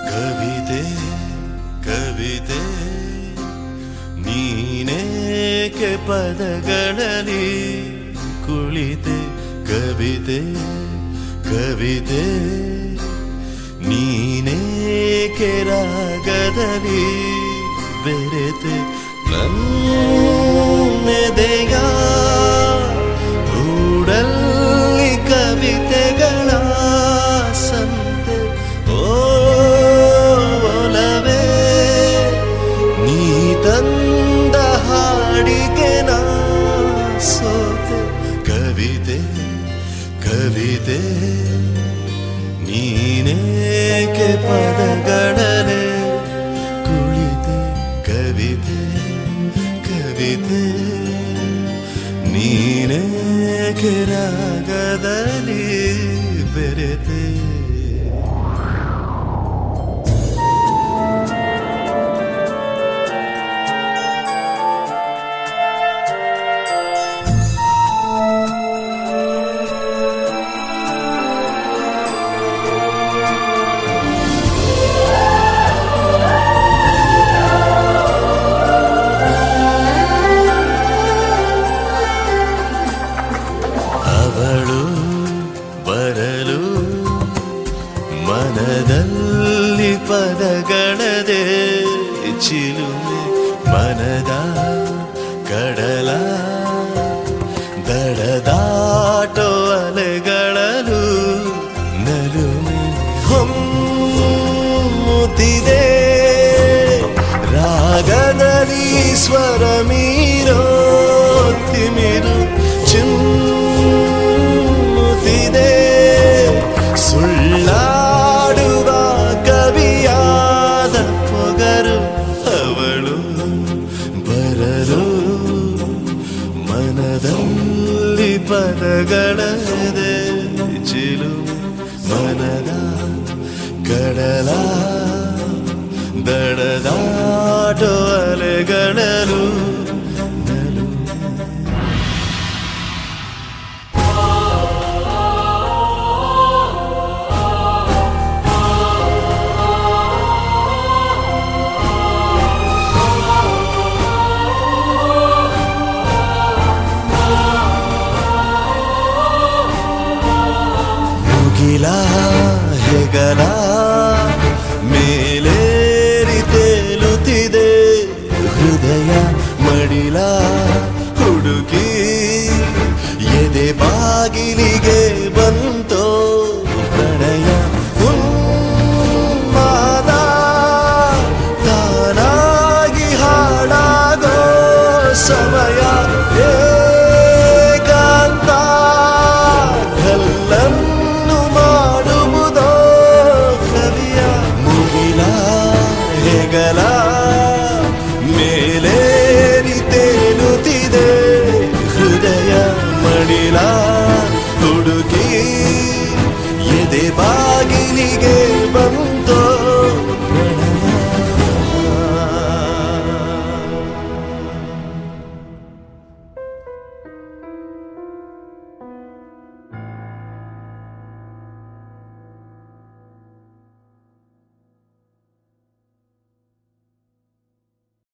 ಕವಿತೆ ಕವಿತೆ ನೀನೇಕೆ ಪದಗಳಲ್ಲಿ ಕುಳಿತೆ ಕವಿತೆ ಕವಿತೆ ನೀನೇಕೆ ರಾಗದಲ್ಲಿ ಬೆರೆತೆ ನನ್ನೆದೆಯ ಗೂಡಲ್ಲಿ ಕವಿತೆಗಳ ಸಂತೆ ಓಲವೇ ನೀ ತಂದ ಹಾಡಿಗೆ ನಾ ಸೋತೆ ಕವಿತೆ ಕವಿತೆ ನೀನೇಕೆ ಪದಗಳೇ ಕುಳಿತೆ ಕವಿತೆ ಕವಿತೆ ನೀನೇಕೆ ರಾಗದಲ್ಲಿ ಬೆರೆತೆ ಅವಳು ಬರಲು ಮನದಲ್ಲಿ ಪದಗಳದೆ ಚಿಲುಮೆ ಮನದ ಕಡಲ ದಡದಾಟೋ ಅಲೆಗಳಲು ನಲುಮೆ ಹೊಮ್ಮುತ್ತಿದೆ ರಾಗದಲ್ಲಿ ಸ್ವರ ಮೀರೋ ತಿಮಿರು ಚಿಮ್ಮುತ್ತಿದೆ ಸುಳ್ಳಾಡುವ ಕವಿಯಾದ ಪೊಗರು ಅವಳು ಬರಲು ಮನದಲ್ಲಿ ಪದಗಳದೆ ಚಿಲು ಮನದ ಕಡಲ ದಡದಾಟೋ ಅಲೆಗಳಲು ಮುಗಿಲ ಹೆಗಲ